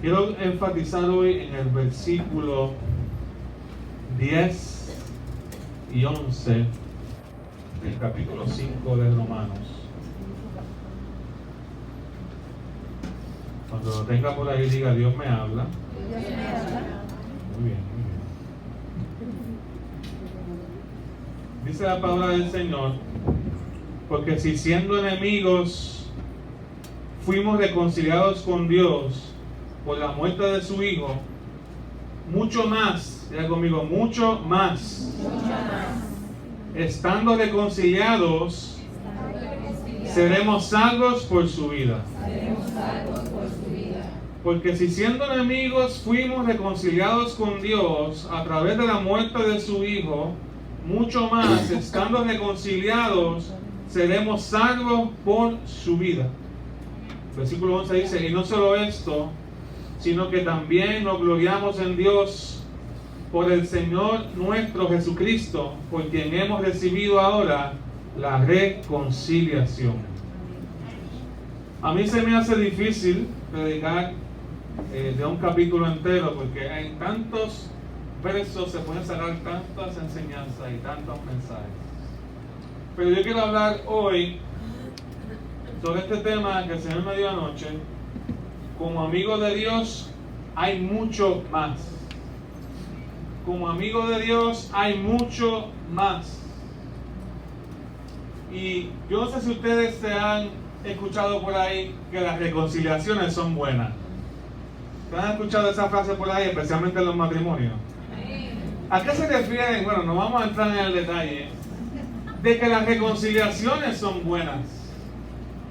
Quiero enfatizar hoy en el versículo 10 y 11 del capítulo 5 de Romanos. Cuando lo tenga por ahí, diga: Dios me habla. Dios me habla. Muy bien, muy bien. Dice la palabra del Señor: porque si siendo enemigos fuimos reconciliados con Dios por la muerte de su Hijo, mucho más, diga conmigo, mucho más, estando reconciliados, seremos salvos por su vida. Porque si siendo enemigos fuimos reconciliados con Dios a través de la muerte de su Hijo, mucho más, estando reconciliados, seremos salvos por su vida. Versículo 11 dice: y no solo esto, sino que también nos gloriamos en Dios por el Señor nuestro Jesucristo, por quien hemos recibido ahora la reconciliación. A mí se me hace difícil predicar de un capítulo entero, porque en tantos versos se pueden sacar tantas enseñanzas y tantos mensajes. Pero yo quiero hablar hoy sobre este tema que el Señor me dio anoche. Como amigo de Dios hay mucho más. Como amigo de Dios hay mucho más. Y yo no sé si ustedes se han escuchado por ahí que las reconciliaciones son buenas. ¿Se han escuchado esa frase por ahí, especialmente en los matrimonios? ¿A qué se refieren? Bueno, no vamos a entrar en el detalle de que las reconciliaciones son buenas.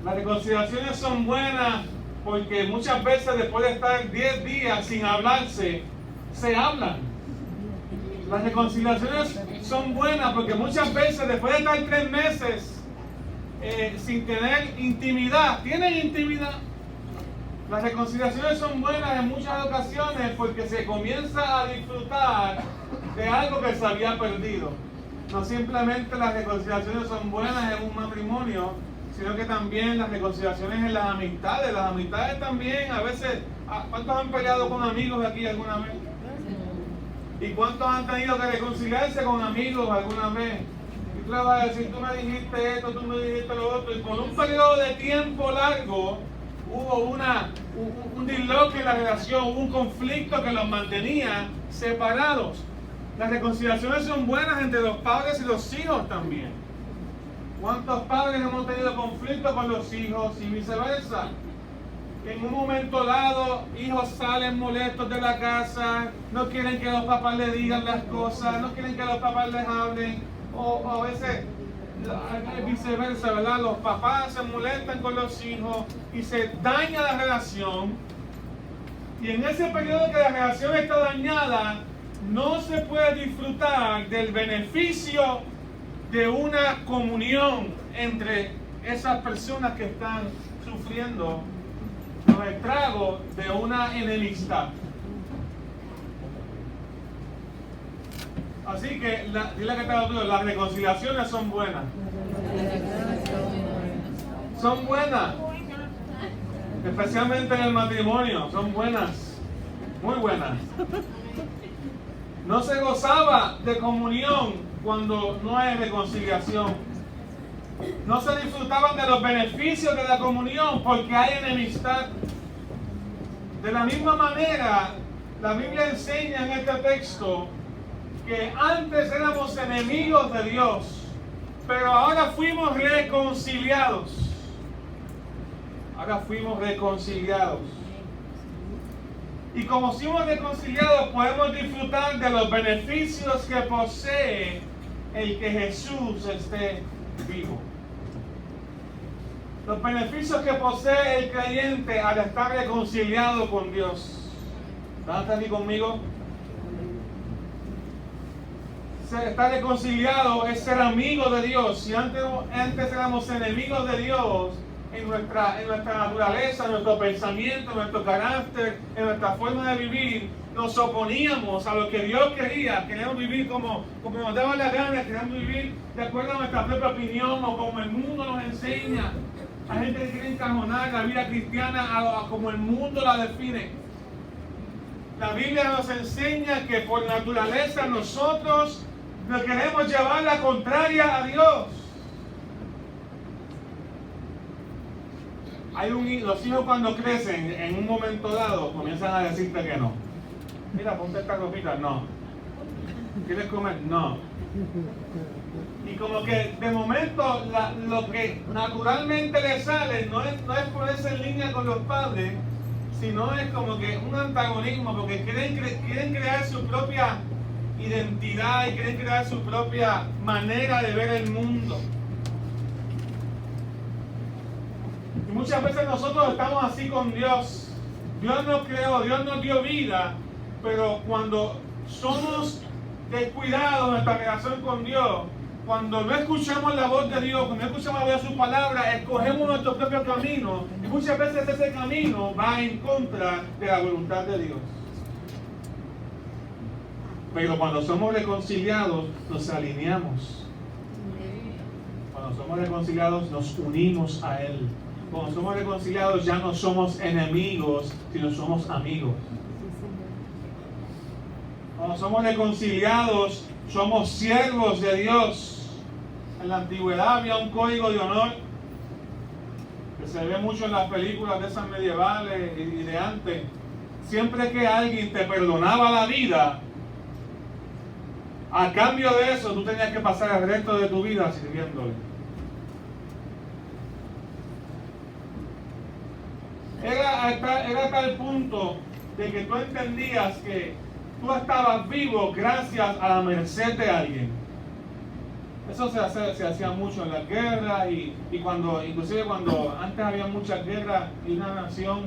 Las reconciliaciones son buenas porque muchas veces después de estar 10 días sin hablarse, se hablan. Las reconciliaciones son buenas porque muchas veces después de estar 3 meses sin tener intimidad, tienen intimidad. Las reconciliaciones son buenas en muchas ocasiones porque se comienza a disfrutar de algo que se había perdido. No simplemente las reconciliaciones son buenas en un matrimonio, sino que también las reconciliaciones en las amistades. Las amistades también, a veces, ¿cuántos han peleado con amigos de aquí alguna vez? ¿Y cuántos han tenido que reconciliarse con amigos alguna vez? Y tú le vas a decir: tú me dijiste esto, tú me dijiste lo otro, y por un periodo de tiempo largo hubo un disloque en la relación, hubo un conflicto que los mantenía separados. Las reconciliaciones son buenas entre los padres y los hijos también. ¿Cuántos padres hemos tenido conflicto con los hijos y viceversa? En un momento dado, hijos salen molestos de la casa, no quieren que los papás les digan las cosas, no quieren que los papás les hablen, o a veces viceversa, ¿verdad? Los papás se molestan con los hijos y se daña la relación. Y en ese periodo que la relación está dañada, no se puede disfrutar del beneficio de una comunión entre esas personas que están sufriendo los estragos de una enemistad. Así que, dile que está todo, las reconciliaciones son buenas. Son buenas. Especialmente en el matrimonio, son buenas. Muy buenas. No se gozaba de comunión cuando no hay reconciliación. No se disfrutaban de los beneficios de la comunión porque hay enemistad. De la misma manera, la Biblia enseña en este texto que antes éramos enemigos de Dios, pero ahora fuimos reconciliados. Ahora fuimos reconciliados. Y como fuimos reconciliados, podemos disfrutar de los beneficios que posee el que Jesús esté vivo. Los beneficios que posee el creyente al estar reconciliado con Dios. ¿Están aquí conmigo? Estar reconciliado es ser amigo de Dios. Si antes éramos enemigos de Dios en nuestra naturaleza, en nuestro pensamiento, en nuestro carácter, en nuestra forma de vivir, nos oponíamos a lo que Dios quería. Queríamos vivir como nos daba la gana, queríamos vivir de acuerdo a nuestra propia opinión o como el mundo nos enseña. Hay gente que quiere encajonar la vida cristiana a como el mundo la define. La Biblia nos enseña que por naturaleza nosotros no queremos llevar la contraria a Dios. Los hijos cuando crecen, en un momento dado, comienzan a decirte que no. Mira, ponte esta ropita, no. ¿Quieres comer? No. Y como que de momento lo que naturalmente le sale no es ponerse en línea con los padres, sino es como que un antagonismo, porque quieren crear su propia identidad y quieren crear su propia manera de ver el mundo. Y muchas veces nosotros estamos así con Dios. Dios nos creó, Dios nos dio vida, pero cuando somos descuidados en nuestra relación con Dios, cuando no escuchamos la voz de Dios, cuando no escuchamos la voz de su palabra, escogemos nuestro propio camino, y muchas veces ese camino va en contra de la voluntad de Dios. Pero cuando somos reconciliados, nos alineamos. Cuando somos reconciliados, nos unimos a Él. Cuando somos reconciliados, ya no somos enemigos, sino somos amigos. Cuando somos reconciliados, somos siervos de Dios. En la antigüedad había un código de honor que se ve mucho en las películas de esas medievales y de antes. Siempre que alguien te perdonaba la vida, a cambio de eso, tú tenías que pasar el resto de tu vida sirviéndole. Era tal punto de que tú entendías que tú estabas vivo gracias a la merced de alguien. Eso se hacía mucho en las guerras y inclusive cuando antes había muchas guerras y una nación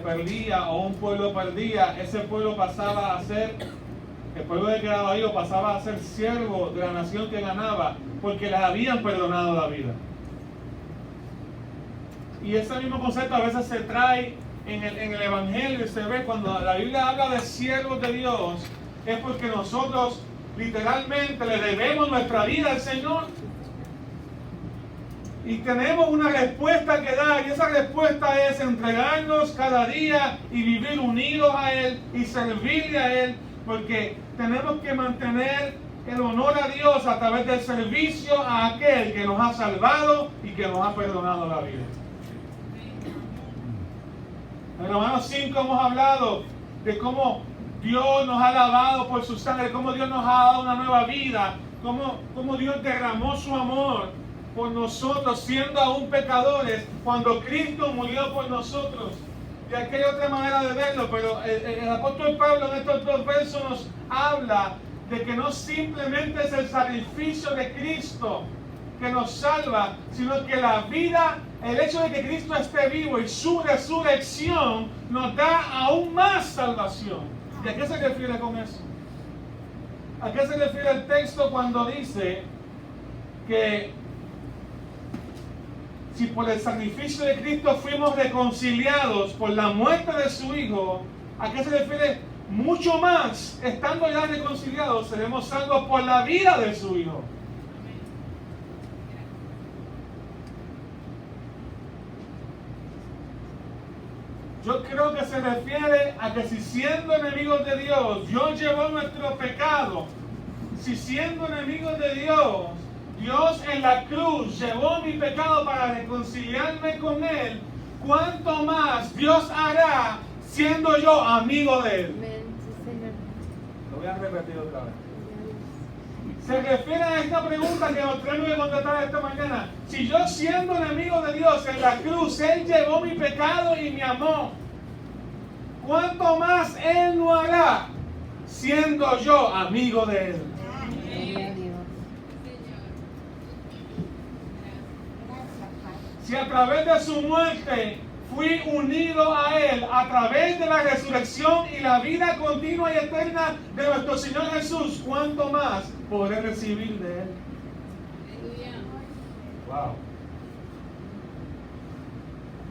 perdía o un pueblo perdía, ese pueblo pasaba a ser, el pueblo que quedaba vivo pasaba a ser siervo de la nación que ganaba porque les habían perdonado la vida. Y ese mismo concepto a veces se trae en el Evangelio y se ve cuando la Biblia habla de siervos de Dios, es porque nosotros literalmente le debemos nuestra vida al Señor. Y tenemos una respuesta que dar, y esa respuesta es entregarnos cada día y vivir unidos a Él y servirle a Él, porque tenemos que mantener el honor a Dios a través del servicio a aquel que nos ha salvado y que nos ha perdonado la vida. En Romanos 5 hemos hablado de cómo Dios nos ha lavado por su sangre, cómo Dios nos ha dado una nueva vida, cómo Dios derramó su amor por nosotros siendo aún pecadores cuando Cristo murió por nosotros. Y aquí hay otra manera de verlo, pero el apóstol Pablo en estos 2 versos nos habla de que no simplemente es el sacrificio de Cristo que nos salva, sino que la vida, el hecho de que Cristo esté vivo y su resurrección nos da aún más salvación. ¿Y a qué se refiere con eso? ¿A qué se refiere el texto cuando dice que si por el sacrificio de Cristo fuimos reconciliados por la muerte de su Hijo? ¿A qué se refiere? Mucho más, estando ya reconciliados, seremos salvos por la vida de su Hijo. Yo creo que se refiere a que si siendo enemigos de Dios, Dios llevó nuestro pecado. Si siendo enemigos de Dios, Dios en la cruz llevó mi pecado para reconciliarme con Él, ¿cuánto más Dios hará siendo yo amigo de Él? Lo voy a repetir otra vez. Se refiere a esta pregunta que nos tenemos que contestar esta mañana. Si yo siendo enemigo de Dios en la cruz, Él llevó mi pecado y me amó, ¿cuánto más Él no hará siendo yo amigo de Él? Si a través de su muerte fui unido a Él, a través de la resurrección y la vida continua y eterna de nuestro Señor Jesús, ¿cuánto más podré recibir de Él? Wow.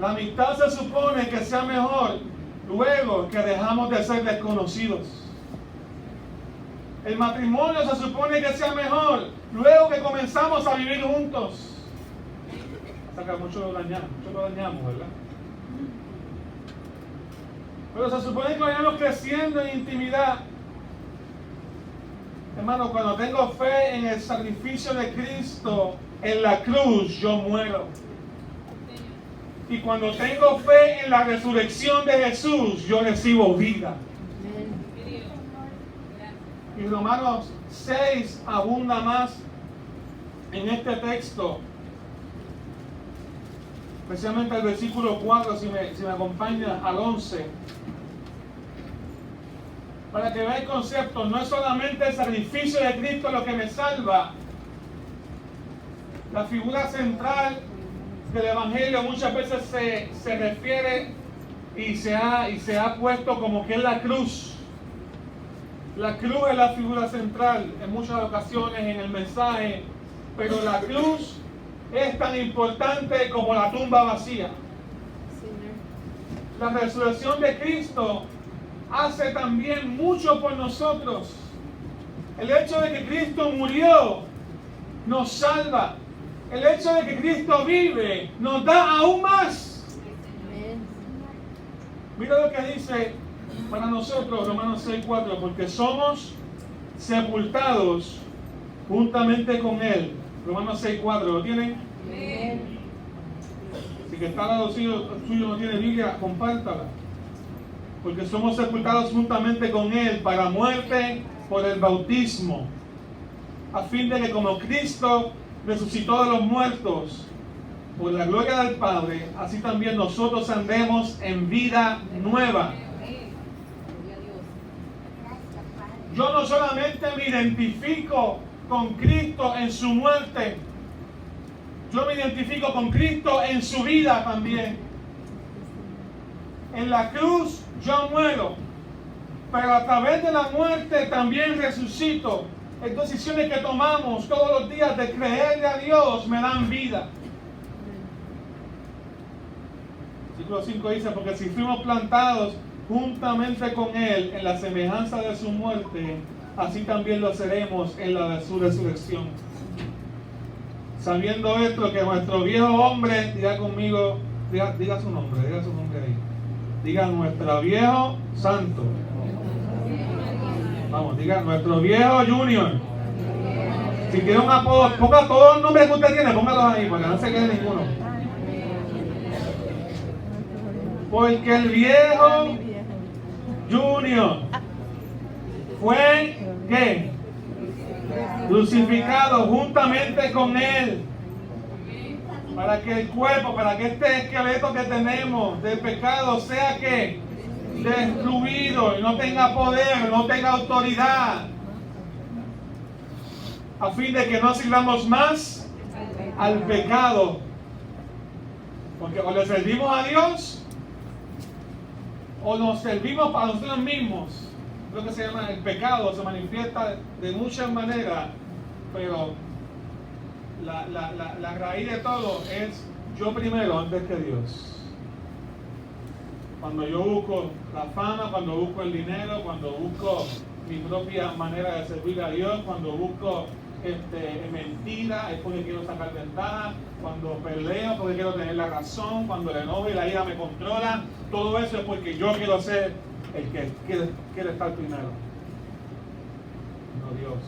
La amistad se supone que sea mejor luego que dejamos de ser desconocidos. El matrimonio se supone que sea mejor luego que comenzamos a vivir juntos. Hasta que mucho lo dañamos, ¿verdad? Pero se supone que vayamos creciendo en intimidad. Hermano, cuando tengo fe en el sacrificio de Cristo en la cruz, yo muero. Y cuando tengo fe en la resurrección de Jesús, yo recibo vida. Y Romanos 6 abunda más en este texto, especialmente el versículo 4, si me acompaña al 11, para que vea el concepto. No es solamente el sacrificio de Cristo lo que me salva. La figura central del Evangelio muchas veces se refiere y se ha puesto como que es la cruz. La cruz es la figura central en muchas ocasiones en el mensaje, pero la cruz es tan importante como la tumba vacía. La resurrección de Cristo hace también mucho por nosotros. El hecho de que Cristo murió nos salva. El hecho de que Cristo vive nos da aún más. Mira lo que dice para nosotros Romanos 6:4, porque somos sepultados juntamente con Él. Romanos 6:4, ¿lo tienen? Si que está al lado suyo no tiene Biblia, compártala. Porque somos sepultados juntamente con Él para muerte por el bautismo, a fin de que como Cristo resucitó de los muertos por la gloria del Padre, así también nosotros andemos en vida nueva. Yo no solamente me identifico con Cristo en su muerte, yo me identifico con Cristo en su vida también. En la cruz yo muero, pero a través de la muerte también resucito. Las decisiones que tomamos todos los días de creerle a Dios me dan vida. Versículo 5 dice, porque si fuimos plantados juntamente con Él en la semejanza de su muerte, así también lo seremos en la de su resurrección. Sabiendo esto, que nuestro viejo hombre, diga conmigo, diga su nombre ahí. Diga nuestro viejo santo. Vamos, diga nuestro viejo Junior. Si tiene un apodo, ponga todos los nombres que usted tiene, póngalos ahí, para que no se quede ninguno. Porque el viejo Junior fue, ¿qué? Crucificado juntamente con Él, para que el cuerpo, para que este esqueleto que tenemos de pecado sea que destruido y no tenga poder, no tenga autoridad, a fin de que no sirvamos más al pecado, porque o le servimos a Dios o nos servimos para nosotros mismos. Lo que se llama el pecado se manifiesta de muchas maneras, pero la raíz de todo es yo primero antes que Dios. Cuando yo busco la fama, cuando busco el dinero, cuando busco mi propia manera de servir a Dios, cuando busco mentira, es porque quiero sacar ventaja, cuando peleo porque quiero tener la razón, cuando el enojo y la ira me controlan, todo eso es porque yo quiero ser el que quiere estar primero, no Dios.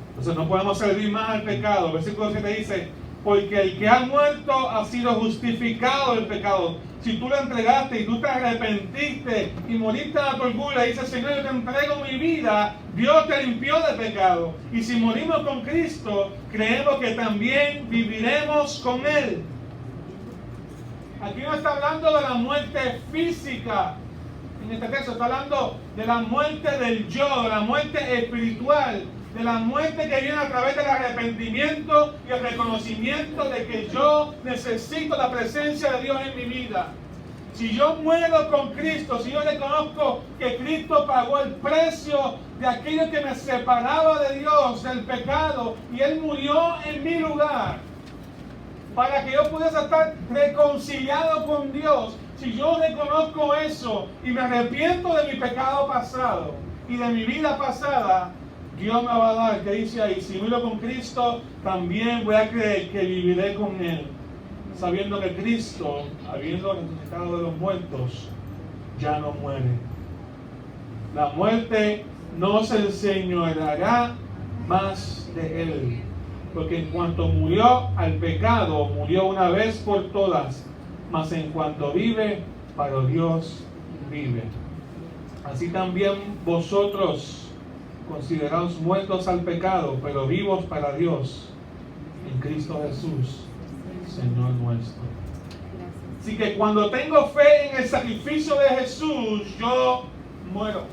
Entonces no podemos servir más al pecado. Versículo 7 dice, porque el que ha muerto ha sido justificado del pecado. Si tú lo entregaste y tú te arrepentiste y moriste a tu orgullo y dices, Señor, yo te entrego mi vida, Dios te limpió de pecado. Y si morimos con Cristo, creemos que también viviremos con Él. Aquí no está hablando de la muerte física. En este texto está hablando de la muerte del yo, de la muerte espiritual, de la muerte que viene a través del arrepentimiento y el reconocimiento de que yo necesito la presencia de Dios en mi vida. Si yo muero con Cristo, si yo reconozco que Cristo pagó el precio de aquello que me separaba de Dios, del pecado, y Él murió en mi lugar, para que yo pudiese estar reconciliado con Dios. Si yo reconozco eso y me arrepiento de mi pecado pasado y de mi vida pasada, Dios me va a dar, que dice ahí, si vivo con Cristo, también voy a creer que viviré con Él, sabiendo que Cristo, habiendo resucitado de los muertos, ya no muere. La muerte no se enseñoreará más de él, porque en cuanto murió al pecado, murió una vez por todas, mas en cuanto vive, para Dios vive. Así también vosotros, considerados muertos al pecado, pero vivos para Dios, en Cristo Jesús, Señor nuestro. Así que cuando tengo fe en el sacrificio de Jesús, yo muero.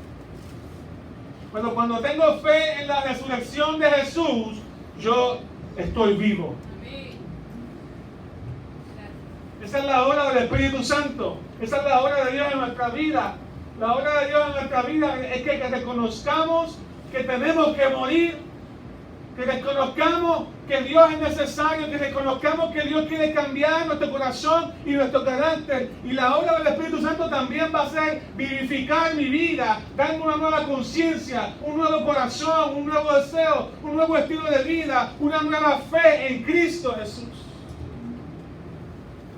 Pero cuando tengo fe en la resurrección de Jesús, yo estoy vivo. Esa es la obra del Espíritu Santo. Esa es la obra de Dios en nuestra vida. La obra de Dios en nuestra vida es que reconozcamos que tenemos que morir, que reconozcamos que Dios es necesario, que reconozcamos que Dios quiere cambiar nuestro corazón y nuestro carácter. Y la obra del Espíritu Santo también va a ser vivificar mi vida, darme una nueva conciencia, un nuevo corazón, un nuevo deseo, un nuevo estilo de vida, una nueva fe en Cristo Jesús.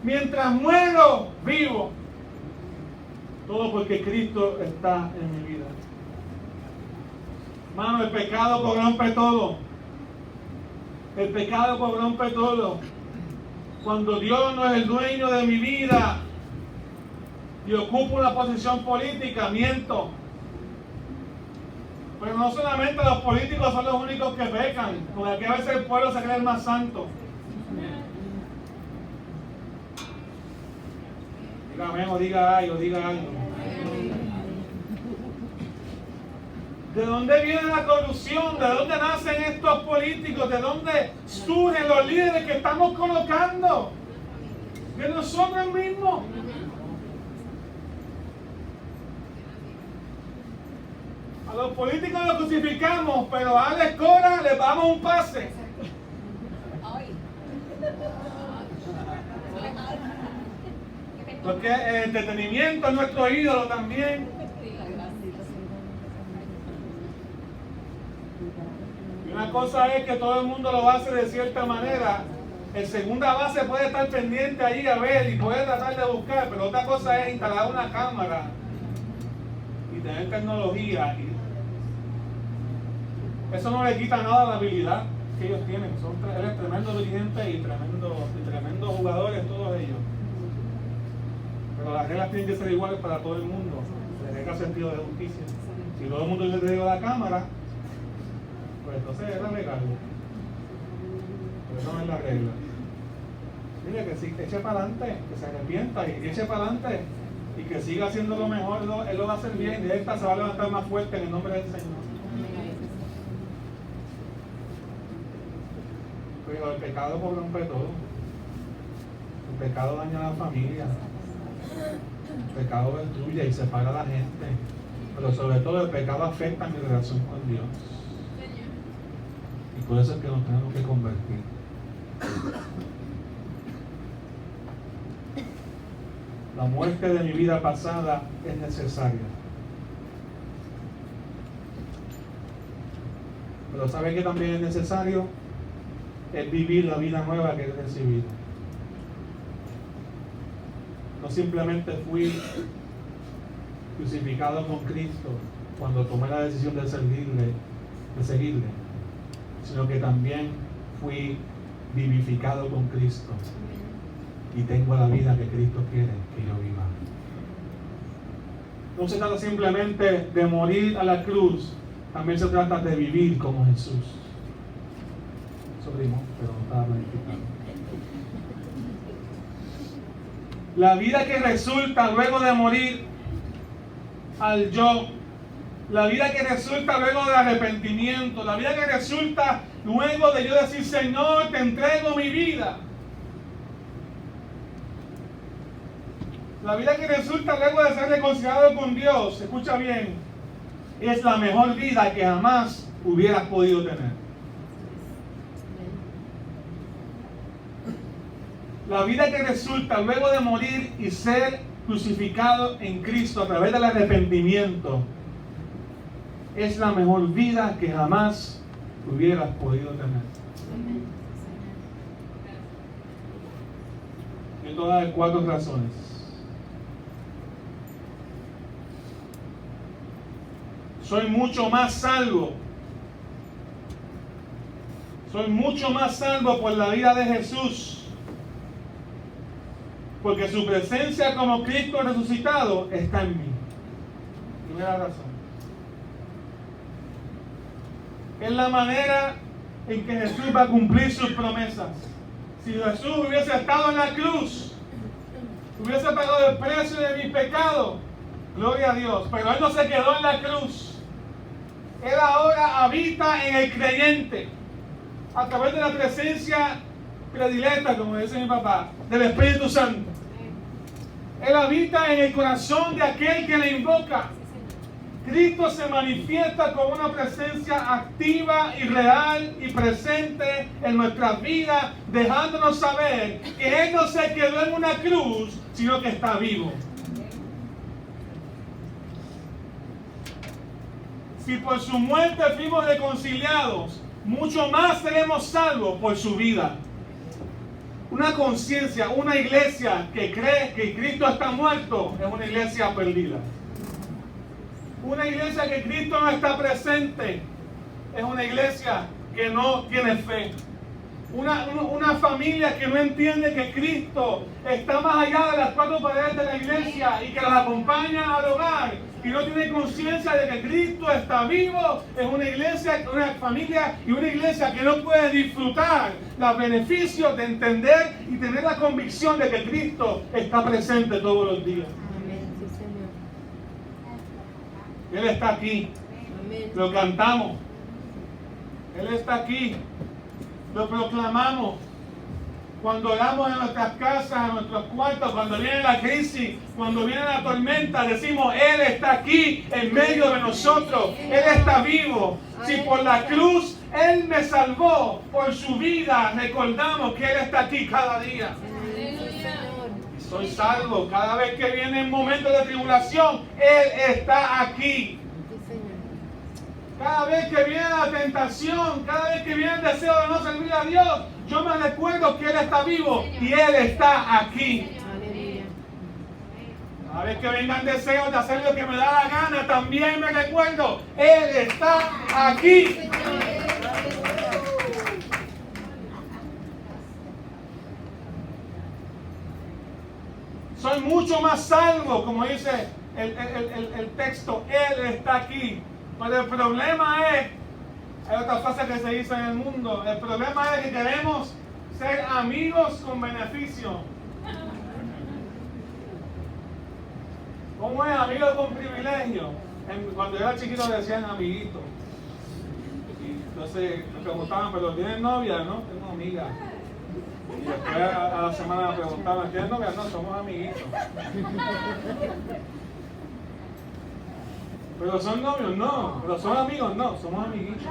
Mientras muero, vivo. Todo porque Cristo está en mi vida. Hermano, el pecado corrompe todo. El pecado corrompe todo. Cuando Dios no es el dueño de mi vida y ocupo una posición política, miento. Pero no solamente los políticos son los únicos que pecan, porque aquí a veces el pueblo se cree el más santo. Diga amén o diga ay o diga algo. ¿De dónde viene la corrupción? ¿De dónde nacen estos políticos? ¿De dónde surgen los líderes que estamos colocando? De nosotros mismos. A los políticos los crucificamos, pero a Alex Cora les damos un pase. Porque el entretenimiento es nuestro ídolo también. Y una cosa es que todo el mundo lo hace de cierta manera. El segunda base puede estar pendiente ahí a ver y puede tratar de buscar, pero otra cosa es instalar una cámara y tener tecnología. Eso no le quita nada a la habilidad que ellos tienen. Son tremendos dirigentes y tremendos jugadores todos ellos. Pero las reglas tienen que ser iguales para todo el mundo. Se tenga sentido de justicia. Si todo el mundo le dio la cámara, pues entonces era legal. Pero eso no es la regla. Mire que sí, eche para adelante, que se arrepienta y eche para adelante y que siga haciendo lo mejor. Él lo va a hacer bien y esta se va a levantar más fuerte en el nombre del Señor. Pero el pecado corrompe todo. El pecado daña a la familia. El pecado destruye y separa a la gente. Pero sobre todo el pecado afecta mi relación con Dios. Y por eso es que nos tenemos que convertir. La muerte de mi vida pasada es necesaria. Pero ¿sabe qué también es necesario? Es vivir la vida nueva que he recibido. No simplemente fui crucificado con Cristo cuando tomé la decisión de seguirle, sino que también fui vivificado con Cristo y tengo la vida que Cristo quiere que yo viva. No se trata simplemente de morir a la cruz, también se trata de vivir como Jesús. Eso primo, pero no estaba planificado. La vida que resulta luego de morir al yo, la vida que resulta luego del arrepentimiento, la vida que resulta luego de yo decir, Señor, te entrego mi vida. La vida que resulta luego de ser reconciliado con Dios, escucha bien, es la mejor vida que jamás hubieras podido tener. La vida que resulta luego de morir y ser crucificado en Cristo a través del arrepentimiento es la mejor vida que jamás hubieras podido tener. Yo te voy a dar 4 razones. soy mucho más salvo. Soy mucho más salvo por la vida de Jesús. Porque su presencia como Cristo resucitado está en mí. Primera razón. Es la manera en que Jesús va a cumplir sus promesas. Si Jesús hubiese estado en la cruz, hubiese pagado el precio de mi pecado, gloria a Dios, pero Él no se quedó en la cruz. Él ahora habita en el creyente a través de la presencia predilecta, como dice mi papá, del Espíritu Santo. Él habita en el corazón de aquel que le invoca. Cristo se manifiesta como una presencia activa y real y presente en nuestras vidas, dejándonos saber que Él no se quedó en una cruz, sino que está vivo. Si por su muerte fuimos reconciliados, mucho más seremos salvos por su vida. Una conciencia, una iglesia que cree que Cristo está muerto, es una iglesia perdida. Una iglesia que Cristo no está presente es una iglesia que no tiene fe. Una familia que no entiende que Cristo está más allá de las cuatro paredes de la iglesia y que los acompaña al hogar y no tiene conciencia de que Cristo está vivo, es una iglesia, una familia y una iglesia que no puede disfrutar los beneficios de entender y tener la convicción de que Cristo está presente todos los días. Él está aquí. Amén. Lo cantamos. Él está aquí. Lo proclamamos. Cuando oramos en nuestras casas, en nuestros cuartos, cuando viene la crisis, cuando viene la tormenta, decimos, Él está aquí en medio de nosotros. Él está vivo. Si por la cruz Él me salvó, por su vida recordamos que Él está aquí cada día. Soy salvo. Cada vez que viene un momento de tribulación, Él está aquí. Cada vez que viene la tentación, cada vez que viene el deseo de no servir a Dios, yo me recuerdo que Él está vivo y Él está aquí. Cada vez que vengan deseos de hacer lo que me da la gana, también me recuerdo, Él está aquí. Soy mucho más salvo, como dice el texto, Él está aquí. Pero el problema es, hay otra frase que se dice en el mundo, el problema es que queremos ser amigos con beneficio. ¿Cómo es amigos con privilegio? Cuando yo era chiquito decían amiguito. Y entonces me preguntaban, pero ¿tienes novia? No, tengo amiga. Y después a la semana me preguntaban, ¿tienes novia? No, somos amiguitos. ¿Pero son novios? No. ¿Pero son amigos? No, somos amiguitos.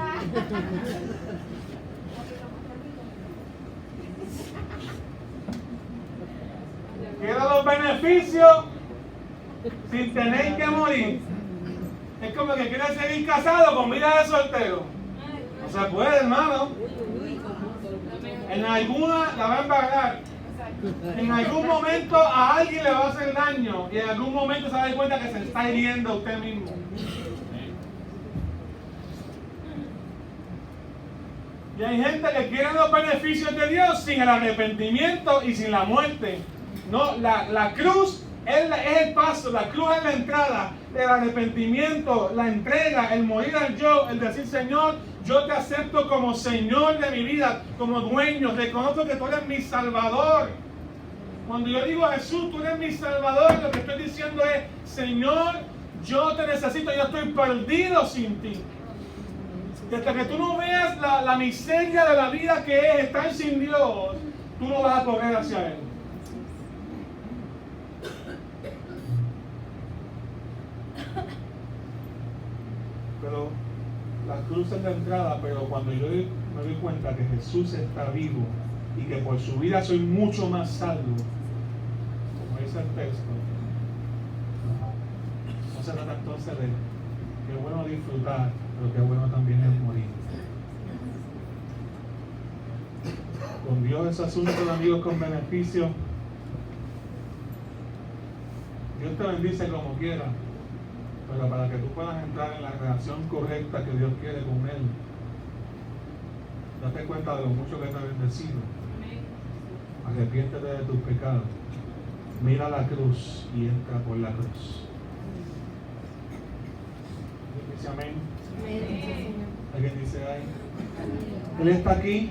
Quiero los beneficios sin tener que morir. Es como que quieres seguir casado con vida de soltero. No se puede, hermano. En alguna la va a embargar. En algún momento a alguien le va a hacer daño y en algún momento se va a dar cuenta que se está hiriendo a usted mismo. Y hay gente que quiere los beneficios de Dios sin el arrepentimiento y sin la muerte. No, la cruz es el paso, la cruz es la entrada, el arrepentimiento, la entrega, el morir al yo, el decir, Señor, yo te acepto como Señor de mi vida, como dueño, reconozco que tú eres mi Salvador. Cuando yo digo, Jesús, tú eres mi Salvador, lo que estoy diciendo es, Señor, yo te necesito, yo estoy perdido sin ti. Y hasta que tú no veas la miseria de la vida que es estar sin Dios, tú no vas a correr hacia Él. Pero la cruz es la entrada, pero cuando yo me doy cuenta que Jesús está vivo y que por su vida soy mucho más salvo, como dice el texto, no se trata entonces de qué bueno disfrutar, pero qué bueno también es morir. Con Dios es asunto de amigos con beneficio. Dios te bendice como quiera, Pero para que tú puedas entrar en la relación correcta que Dios quiere con Él, date cuenta de lo mucho que te ha bendecido. Arrepiéntete de tus pecados. Mira la cruz y entra por la cruz. Dice amén. ¿Alguien dice ay? Él está aquí.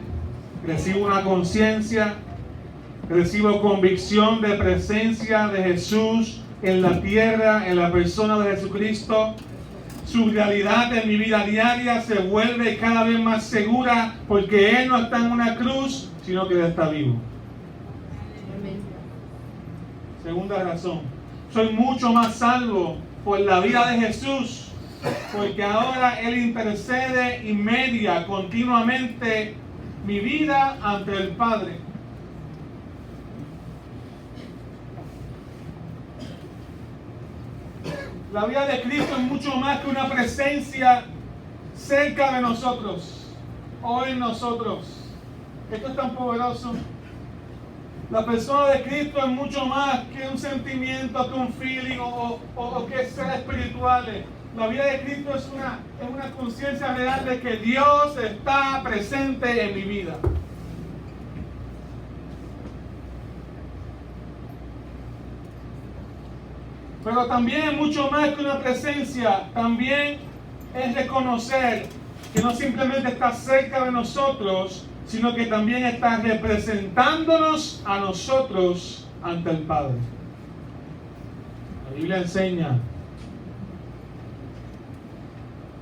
Recibo una conciencia. Recibo convicción de presencia de Jesús en la tierra, en la persona de Jesucristo. Su realidad en mi vida diaria se vuelve cada vez más segura porque Él no está en una cruz, sino que Él está vivo. Segunda razón, soy mucho más salvo por la vida de Jesús, porque ahora Él intercede y media continuamente mi vida ante el Padre. La vida de Cristo es mucho más que una presencia cerca de nosotros o en nosotros. Esto es tan poderoso. La persona de Cristo es mucho más que un sentimiento, que un feeling o que ser espirituales. La vida de Cristo es una conciencia real de que Dios está presente en mi vida. Pero también es mucho más que una presencia, también es reconocer que no simplemente está cerca de nosotros, sino que también está representándonos a nosotros ante el Padre. La Biblia enseña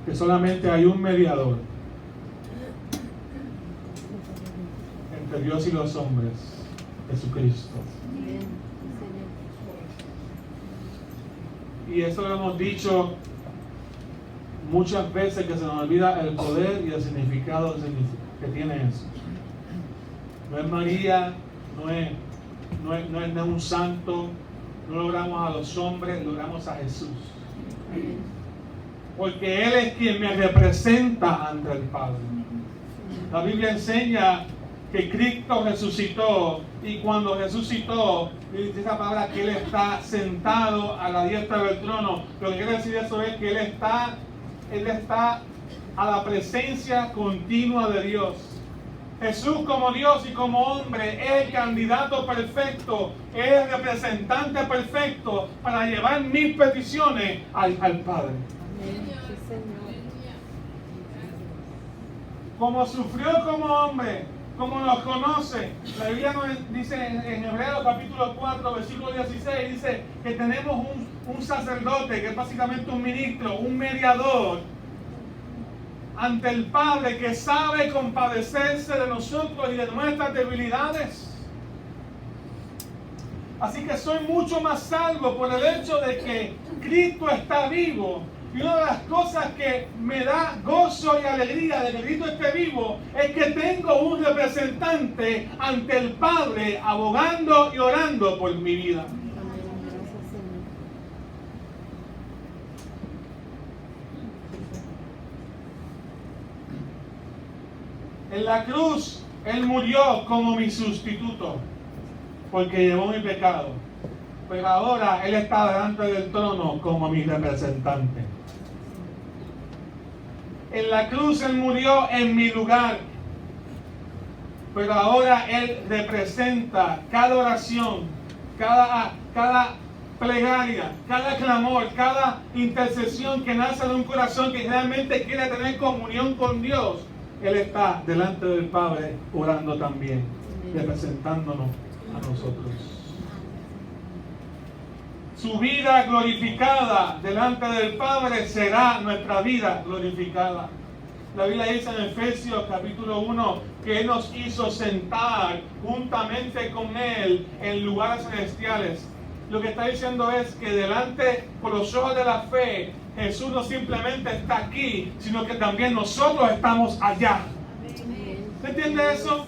que solamente hay un mediador entre Dios y los hombres, Jesucristo. Y eso lo hemos dicho muchas veces, que se nos olvida el poder y el significado que tiene eso. No es María, no es un santo, no logramos a los hombres, logramos a Jesús. Porque Él es quien me representa ante el Padre. La Biblia enseña que Cristo resucitó, y cuando resucitó, dice esa palabra que Él está sentado a la diestra del trono. Lo que quiere decir eso es que Él está a la presencia continua de Dios. Jesús como Dios y como hombre es el candidato perfecto, es el representante perfecto para llevar mis peticiones al Padre. Como sufrió como hombre, como nos conoce, la Biblia nos dice en Hebreos capítulo 4, versículo 16, dice que tenemos un sacerdote, que es básicamente un ministro, un mediador ante el Padre, que sabe compadecerse de nosotros y de nuestras debilidades. Así que soy mucho más salvo por el hecho de que Cristo está vivo. Y una de las cosas que me da gozo y alegría de que Cristo esté vivo es que tengo un representante ante el Padre abogando y orando por mi vida. En la cruz, Él murió como mi sustituto, porque llevó mi pecado. Pero ahora Él está delante del trono como mi representante. En la cruz Él murió en mi lugar. Pero ahora Él representa cada oración, cada plegaria, cada clamor, cada intercesión que nace de un corazón que realmente quiere tener comunión con Dios. Él está delante del Padre orando también, representándonos a nosotros. Su vida glorificada delante del Padre será nuestra vida glorificada. La Biblia dice en Efesios capítulo 1 que Él nos hizo sentar juntamente con Él en lugares celestiales. Lo que está diciendo es que delante, por los ojos de la fe, Jesús no simplemente está aquí, sino que también nosotros estamos allá. ¿Se entiende eso?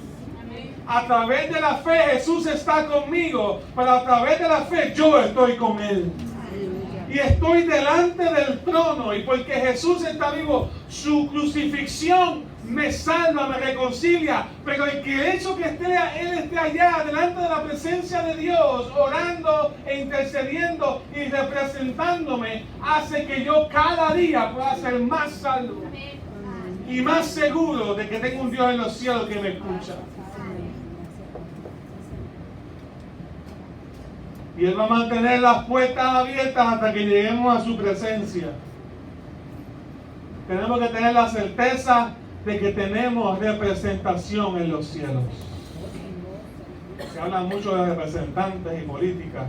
A través de la fe Jesús está conmigo, pero a través de la fe yo estoy con Él. Y estoy delante del trono, y porque Jesús está vivo, su crucifixión me salva, me reconcilia, pero el hecho que Él esté allá, delante de la presencia de Dios, orando e intercediendo y representándome, hace que yo cada día pueda ser más salvo y más seguro de que tengo un Dios en los cielos que me escucha. Y Él va a mantener las puertas abiertas hasta que lleguemos a su presencia. Tenemos que tener la certeza de que tenemos representación en los cielos. Se habla mucho de representantes y política.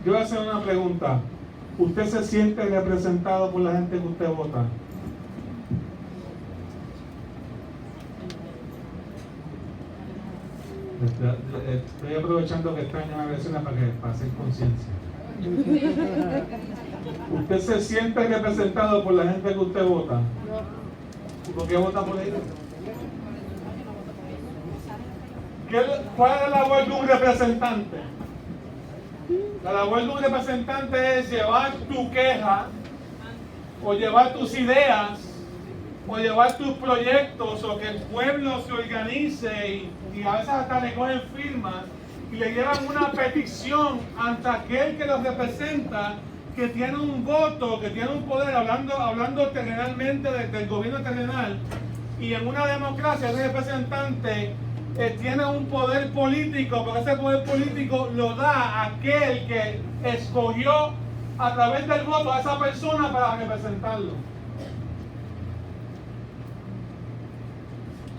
Yo voy a hacer una pregunta. ¿Usted se siente representado por la gente que usted vota? Estoy aprovechando que están en la versión para hacer conciencia. ¿Usted se siente representado por la gente que usted vota? ¿Y por qué vota por ellos? ¿Cuál es la labor de un representante? La labor de un representante es llevar tu queja, o llevar tus ideas, o llevar tus proyectos, o que el pueblo se organice y a veces hasta recogen firmas y le llevan una petición ante aquel que los representa, que tiene un voto, que tiene un poder, hablando terrenalmente del gobierno terrenal. Y en una democracia ese representante tiene un poder político, pero ese poder político lo da aquel que escogió a través del voto a esa persona para representarlo.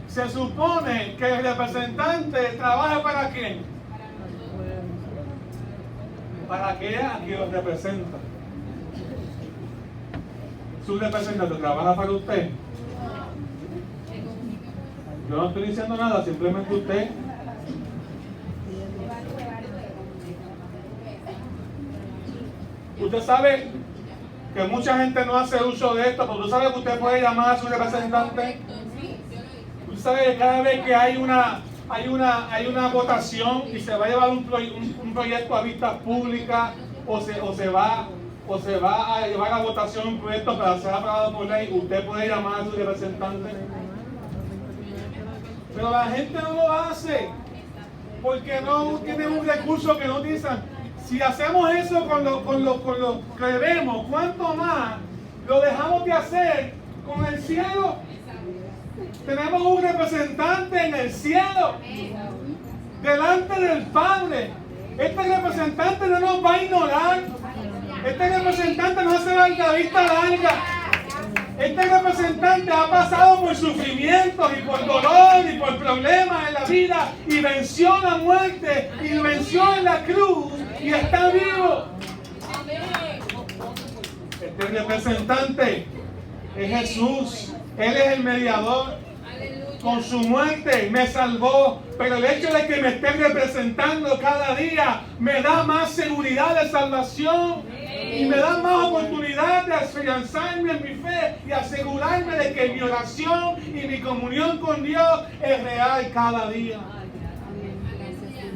Se supone que el representante trabaja ¿para quién? Para aquel a quien los representa. ¿Su representante trabaja para usted? Yo no estoy diciendo nada, simplemente usted. Usted sabe que mucha gente no hace uso de esto, porque usted sabe que usted puede llamar a su representante. Usted sabe que cada vez que hay una votación y se va a llevar un proyecto a vistas públicas o se va a llevar a votación un proyecto para ser aprobado por ley, usted puede llamar a su representante. Pero la gente no lo hace porque no tienen un recurso que no utilizan. Si hacemos eso con lo que vemos, ¿cuánto más lo dejamos de hacer con el cielo? Tenemos un representante en el cielo, delante del Padre. Este representante no nos va a ignorar. Este representante no se va a dar la vista larga. Este representante ha pasado por sufrimientos y por dolor y por problemas en la vida y venció la muerte y venció en la cruz y está vivo. Este representante es Jesús. Él es el mediador. Con su muerte me salvó, pero el hecho de que me esté representando cada día me da más seguridad de salvación y me da más oportunidad de afianzarme en mi fe y asegurarme de que mi oración y mi comunión con Dios es real cada día.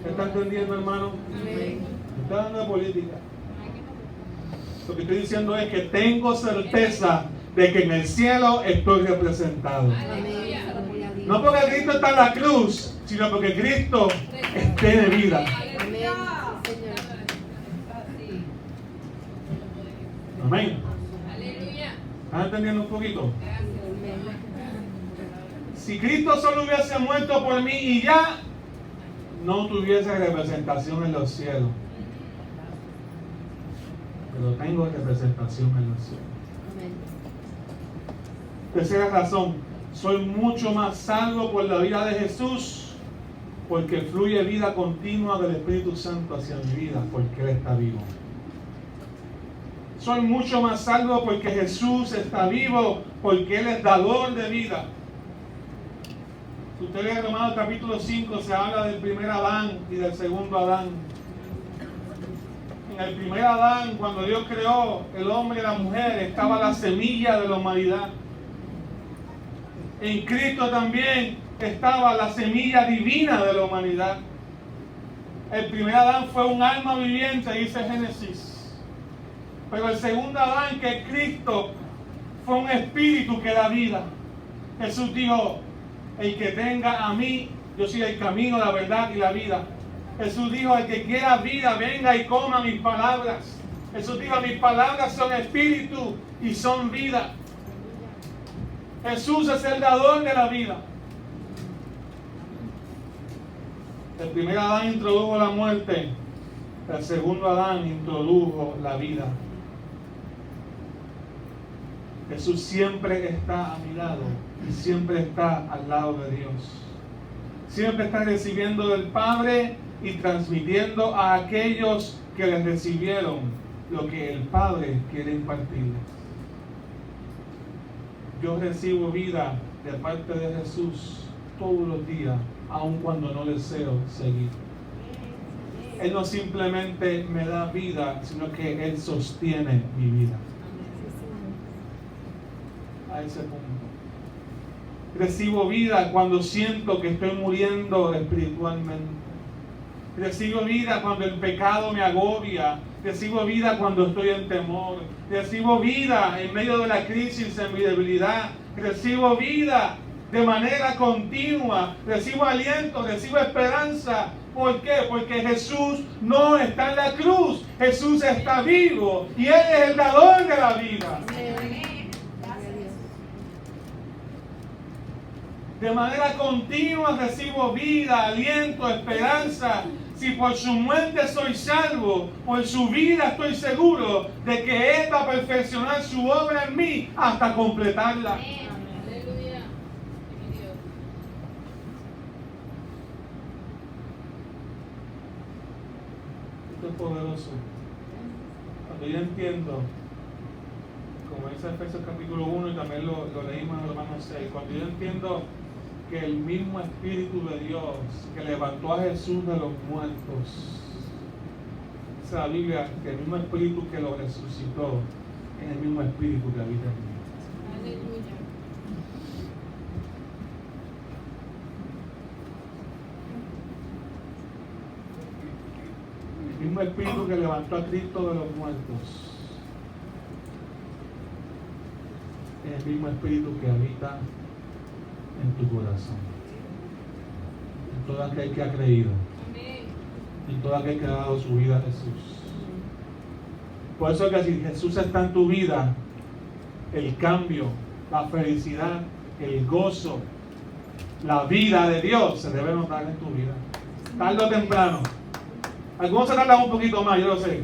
¿Me está entendiendo, hermano? Me está dando de política. Lo que estoy diciendo es que tengo certeza de que en el cielo estoy representado. No porque Cristo está en la cruz, sino porque Cristo tiene vida. Amén. ¿Están entendiendo un poquito? Si Cristo solo hubiese muerto por mí y ya, no tuviese representación en los cielos. Pero tengo representación en los cielos. Tercera razón. Soy mucho más salvo por la vida de Jesús, porque fluye vida continua del Espíritu Santo hacia mi vida, porque Él está vivo. Soy mucho más salvo porque Jesús está vivo, porque Él es dador de vida. Si usted lee Romanos capítulo 5, se habla del primer Adán y del segundo Adán. En el primer Adán, cuando Dios creó el hombre y la mujer, estaba la semilla de la humanidad. En Cristo también estaba la semilla divina de la humanidad. El primer Adán fue un alma viviente, dice Génesis. Pero el segundo Adán, que es Cristo, fue un espíritu que da vida. Jesús dijo, el que tenga a mí, yo soy el camino, la verdad y la vida. Jesús dijo, el que quiera vida, venga y coma mis palabras. Jesús dijo, mis palabras son espíritu y son vida. Jesús es el dador de la vida. El primer Adán introdujo la muerte, el segundo Adán introdujo la vida. Jesús siempre está a mi lado y siempre está al lado de Dios. Siempre está recibiendo del Padre y transmitiendo a aquellos que le recibieron lo que el Padre quiere impartirles. Yo recibo vida de parte de Jesús todos los días, aun cuando no deseo seguir. Él no simplemente me da vida, sino que Él sostiene mi vida. A ese punto. Recibo vida cuando siento que estoy muriendo espiritualmente. Recibo vida cuando el pecado me agobia. Recibo vida cuando estoy en temor. Recibo vida en medio de la crisis, en mi debilidad. Recibo vida de manera continua. Recibo aliento, recibo esperanza. ¿Por qué? Porque Jesús no está en la cruz. Jesús está vivo y Él es el dador de la vida. De manera continua recibo vida, aliento, esperanza. Si por su muerte soy salvo, por su vida estoy seguro de que Él va a perfeccionar su obra en mí hasta completarla. Aleluya. Esto es poderoso. Cuando yo entiendo, como dice Efesios capítulo 1 y también lo leímos en Romanos 6, cuando yo entiendo que el mismo Espíritu de Dios que levantó a Jesús de los muertos, dice la Biblia que el mismo Espíritu que lo resucitó es el mismo Espíritu que habita en mí. Aleluya. El mismo Espíritu que levantó a Cristo de los muertos es el mismo Espíritu que habita en tu corazón, en todo aquel que ha creído, en todo aquel que ha dado su vida a Jesús. Por eso es que si Jesús está en tu vida, el cambio, la felicidad, el gozo, la vida de Dios se debe notar en tu vida, tarde o temprano. Algunos se tardan un poquito más, yo lo sé,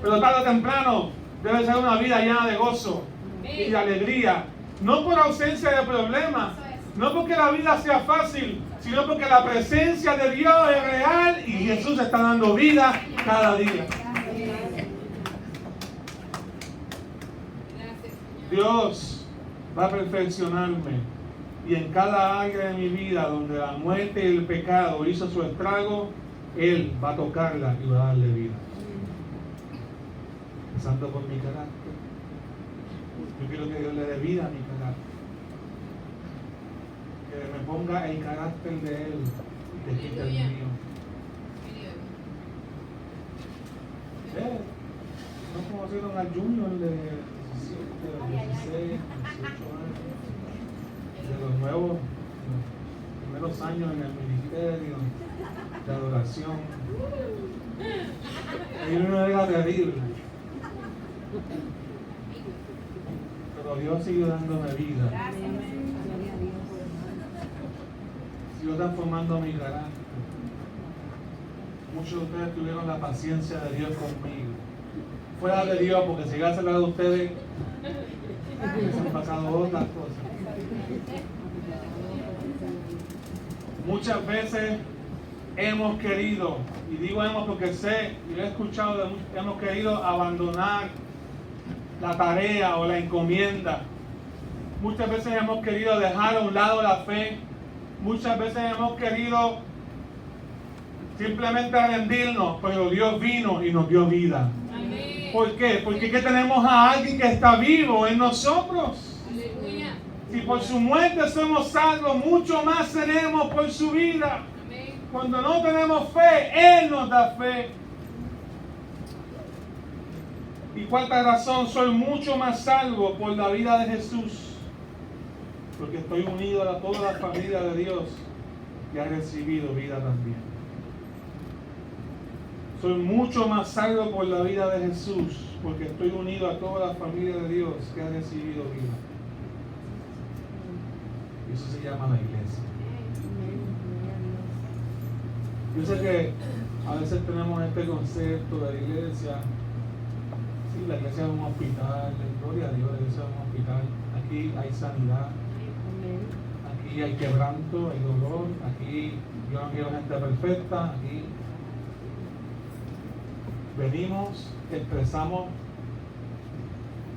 pero tarde o temprano debe ser una vida llena de gozo y de alegría, no por ausencia de problemas, no porque la vida sea fácil, sino porque la presencia de Dios es real y Jesús está dando vida cada día. Dios va a perfeccionarme y en cada área de mi vida donde la muerte y el pecado hizo su estrago, Él va a tocarla y va a darle vida. Empezando por mi carácter. Yo quiero que Dios le dé vida a mi carácter. Que me ponga el carácter de Él y que quite el mío. No conocieron al Junior de 17, de 16, 18 años, de los nuevos, los primeros años en el ministerio de adoración. Y uno era terrible. Pero Dios siguió dándome vida. Siguió transformando mi carácter. Muchos de ustedes tuvieron la paciencia de Dios conmigo. Fuera de Dios, porque si llegase al lado de ustedes, les han pasado otras cosas. Muchas veces hemos querido, y digo hemos porque sé, y lo he escuchado de muchos, hemos querido abandonar la tarea o la encomienda. Muchas veces hemos querido dejar a un lado la fe. Muchas veces hemos querido simplemente rendirnos, pero Dios vino y nos dio vida. Amén. ¿Por qué? Porque que tenemos a alguien que está vivo en nosotros. Aleluya. Si por su muerte somos salvos, mucho más seremos por su vida. Amén. Cuando no tenemos fe, Él nos da fe. Y cuarta razón, soy mucho más salvo por la vida de Jesús. porque estoy unido a toda la familia de Dios y ha recibido vida también. Soy mucho más salvo por la vida de Jesús, porque estoy unido a toda la familia de Dios que ha recibido vida. Y eso se llama la iglesia. Yo sé que a veces tenemos este concepto de la iglesia. Sí, la iglesia es un hospital, gloria a Dios, la iglesia es un hospital. Aquí hay sanidad, aquí hay quebranto, hay dolor, aquí yo no quiero gente perfecta, aquí venimos, expresamos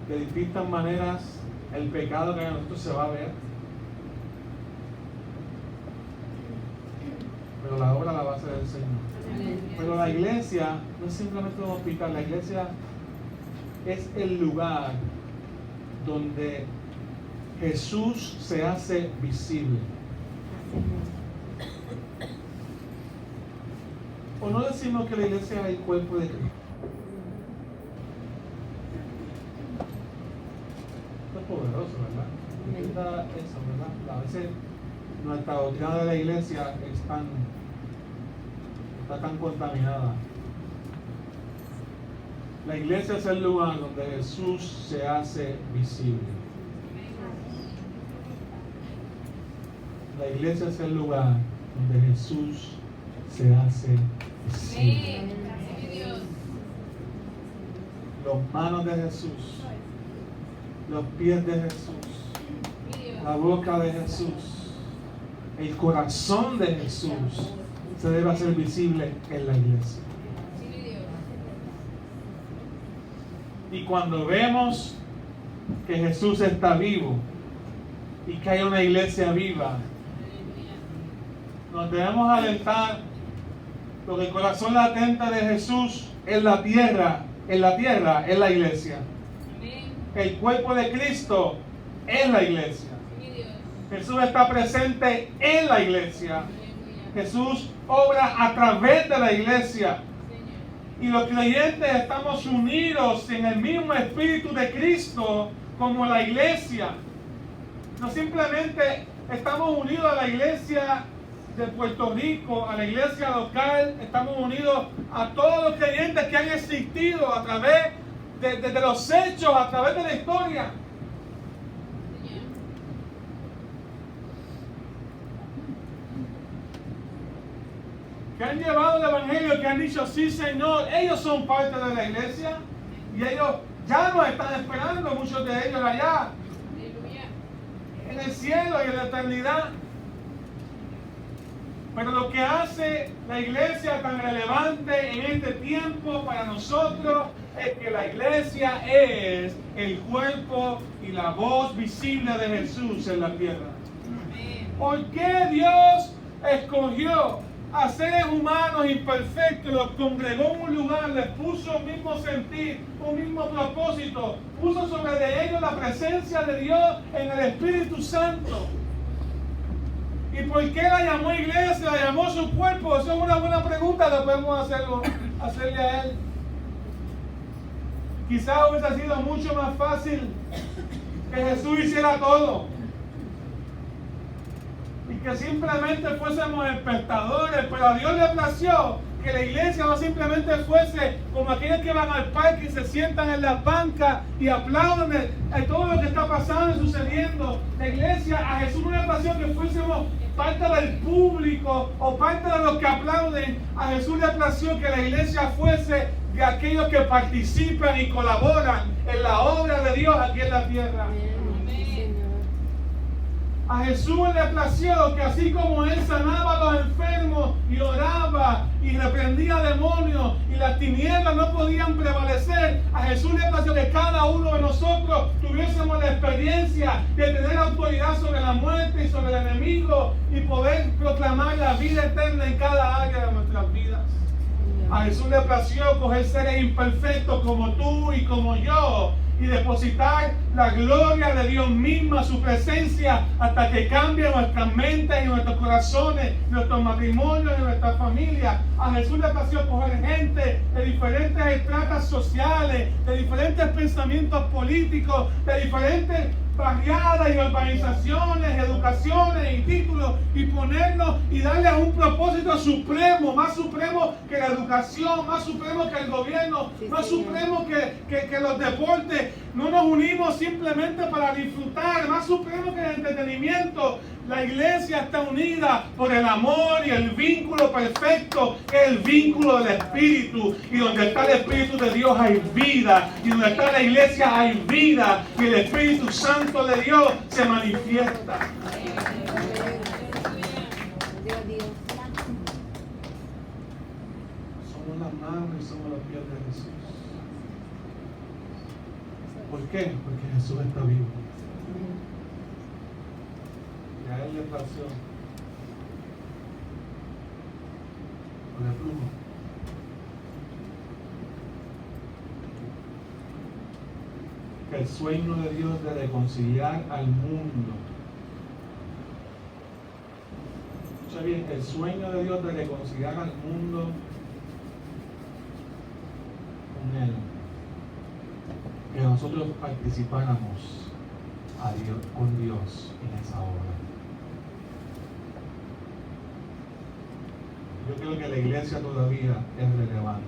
de distintas maneras el pecado que en nosotros se va a ver, pero la obra la va a hacer el Señor. Pero la iglesia no es simplemente un hospital, la iglesia es el lugar donde Jesús se hace visible. O no decimos que la iglesia es el cuerpo de Cristo. Esto es poderoso, ¿verdad? Entienda eso, ¿verdad? A veces nuestra doctrina de la iglesia está tan contaminada. La iglesia es el lugar donde Jesús se hace visible. La iglesia es el lugar donde Jesús se hace visible. Los manos de Jesús, los pies de Jesús, la boca de Jesús, el corazón de Jesús se debe hacer visible en la iglesia. Y cuando vemos que Jesús está vivo y que hay una iglesia viva, nos debemos alentar, porque el corazón latente de Jesús en la tierra es la iglesia. El cuerpo de Cristo es la iglesia. Jesús está presente en la iglesia. Jesús obra a través de la iglesia. Y los creyentes estamos unidos en el mismo espíritu de Cristo como la iglesia. No simplemente estamos unidos a la iglesia de Puerto Rico, a la iglesia local, estamos unidos a todos los creyentes que han existido a través de los hechos, a través de la historia. Que han llevado el evangelio, que han dicho sí Señor, ellos son parte de la iglesia y ellos ya nos están esperando, muchos de ellos allá en el cielo y en la eternidad. Pero lo que hace la iglesia tan relevante en este tiempo para nosotros es que la iglesia es el cuerpo y la voz visible de Jesús en la tierra. ¿Por qué Dios escogió a seres humanos imperfectos, los congregó en un lugar, les puso un mismo sentir, un mismo propósito, puso sobre de ellos la presencia de Dios en el Espíritu Santo? ¿Y por qué la llamó iglesia? ¿La llamó su cuerpo? Esa es una buena pregunta que podemos hacerle a él. Quizás hubiese sido mucho más fácil que Jesús hiciera todo y que simplemente fuésemos espectadores, pero a Dios le plació que la iglesia no simplemente fuese como aquellos que van al parque y se sientan en las bancas y aplauden todo lo que está pasando y sucediendo. La iglesia, a Jesús no le plació que fuésemos parte del público o parte de los que aplauden. A Jesús le plació que la iglesia fuese de aquellos que participan y colaboran en la obra de Dios aquí en la tierra. A Jesús le plació que así como Él sanaba a los enfermos y oraba y reprendía demonios y las tinieblas no podían prevalecer, a Jesús le plació que cada uno de nosotros tuviésemos la experiencia de tener autoridad sobre la muerte y sobre el enemigo y poder proclamar la vida eterna en cada área de nuestras vidas. A Jesús le plació coger seres imperfectos como tú y como yo y depositar la gloria de Dios misma, su presencia, hasta que cambie nuestras mentes y nuestros corazones, nuestros matrimonios y nuestras familias. A Jesús le plació coger gente de diferentes estratas sociales, de diferentes pensamientos políticos, de diferentes barriadas y urbanizaciones, educaciones y títulos y ponernos y darle a un propósito supremo, más supremo que la educación, más supremo que el gobierno, más supremo que los deportes. No nos unimos simplemente para disfrutar, más supremo que el entretenimiento. La iglesia está unida por el amor y el vínculo perfecto, que es el vínculo del Espíritu. Y donde está el Espíritu de Dios hay vida. Y donde está la iglesia hay vida. Y el Espíritu Santo de Dios se manifiesta. Somos las manos y somos los pies de Jesús. ¿Por qué? Porque Jesús está vivo. Y a Él le plació con la pluma que el sueño de Dios de reconciliar al mundo, escucha bien, el sueño de Dios de reconciliar al mundo con Él, que nosotros participáramos con Dios en esa obra. Yo creo que la iglesia todavía es relevante.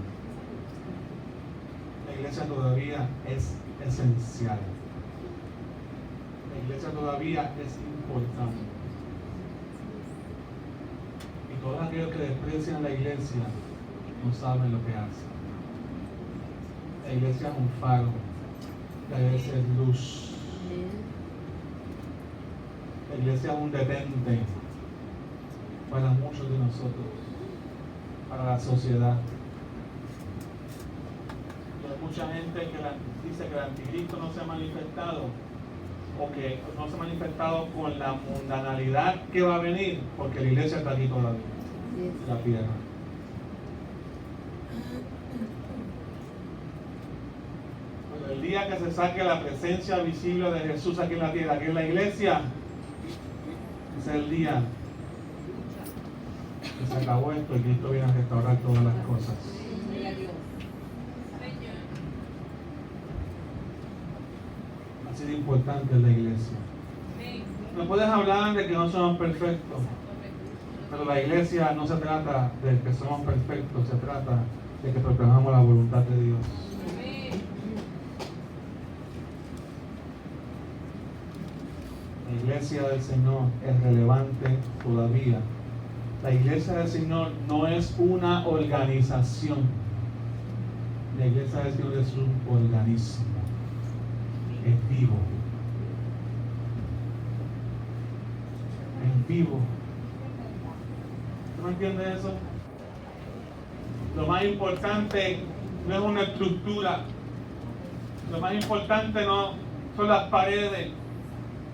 La iglesia todavía es esencial. La iglesia todavía es importante. Y todos aquellos que desprecian la iglesia no saben lo que hacen. La iglesia es un faro. La iglesia es luz. La iglesia es un detente para muchos de nosotros, para la sociedad. Y hay mucha gente que dice que el anticristo no se ha manifestado, o que no se ha manifestado con la mundanalidad que va a venir, porque la iglesia está aquí todavía, en la tierra. Pero el día que se saque la presencia visible de Jesús aquí en la tierra, aquí en la iglesia, ese es el día que se acabó esto y Cristo viene a restaurar todas las cosas. Así de importante es la iglesia. No puedes hablar de que no somos perfectos, pero la iglesia no se trata de que somos perfectos, se trata de que proclamamos la voluntad de Dios. La iglesia del Señor es relevante todavía. La iglesia del Señor no es una organización. La iglesia del Señor es un organismo. Es vivo. Es vivo. ¿Tú no entiendes eso? Lo más importante no es una estructura. Lo más importante no son las paredes.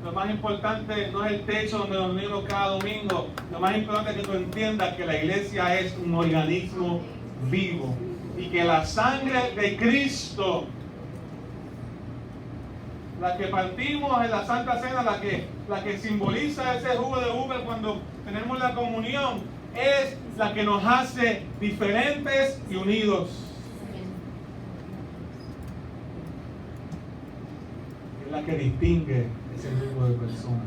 Lo más importante no es el techo donde nos reunimos cada domingo. Lo más importante es que tú entiendas que la iglesia es un organismo vivo y que la sangre de Cristo, la que partimos en la Santa Cena, la que simboliza ese jugo de uva cuando tenemos la comunión, es la que nos hace diferentes y unidos. Es la que distingue ese grupo de personas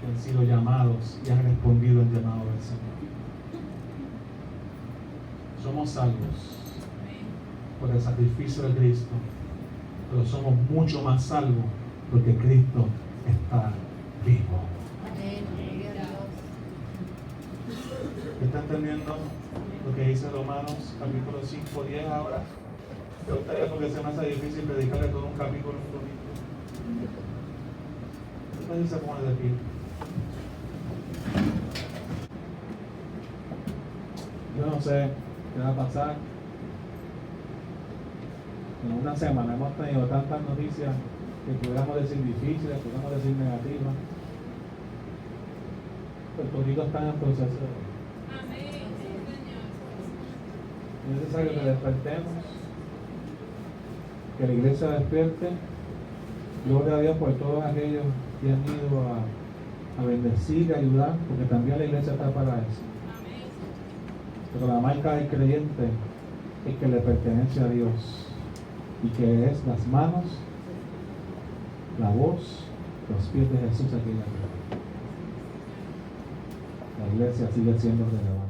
que han sido llamados y han respondido al llamado del Señor. Somos salvos por el sacrificio de Cristo, pero somos mucho más salvos porque Cristo está vivo. ¿Está entendiendo lo que dice Romanos capítulo 5, 10 ahora? Me gustaría, porque se me hace difícil predicarle todo un capítulo en un domingo. Entonces se pone de pie. Yo no sé qué va a pasar. En una semana hemos tenido tantas noticias que pudiéramos decir difíciles, pudiéramos decir negativas. Puerto Rico está en el proceso. Es necesario que despertemos, que la iglesia despierte. Gloria a Dios por todos aquellos que han ido a bendecir y ayudar, porque también la iglesia está para eso. Pero la marca del creyente es que le pertenece a Dios y que es las manos la voz, los pies de Jesús aquí en la tierra. La iglesia sigue siendo relevante.